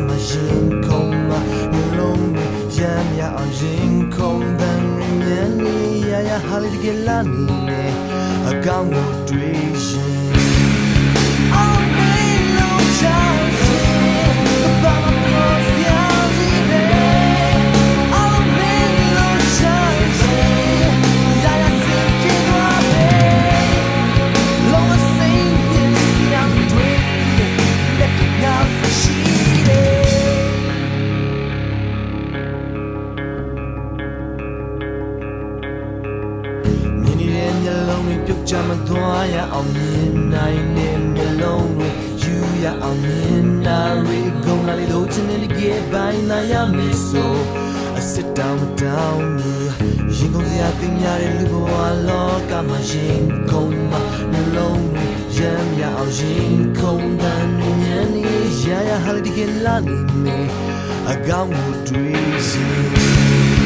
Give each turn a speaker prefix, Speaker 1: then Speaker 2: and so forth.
Speaker 1: မှာရင်ခုန်မှာမျိုးလုံးတွေရမ်းရအောင်ရင်ခုန်တဲ့မြင်နေရရဟာလေးတကယ်လာနေနေအကောင်းကိုတွေ့ရင်ပြုတ်ချမသွားရအောင်မြင်နိုင်နေမျက်လုံးတွေယူရအောင်မြင်နာရီဂုံလာလေးလို့ချင်တဲ့ကြည့်ပိုင်းနာရမေဆိုအစစ်တောင်းတောင်းရင်ကုန်စရာတင်ရတဲ့လူဘဝလောကမှာရင်ကုန်မှာမျက်လုံးတွေရမ်းရအောင်ရင်ကုန်တဲ့ညနေရရဟာလေးတကယ်လာနေအကောင်းကိုတွေ့စီ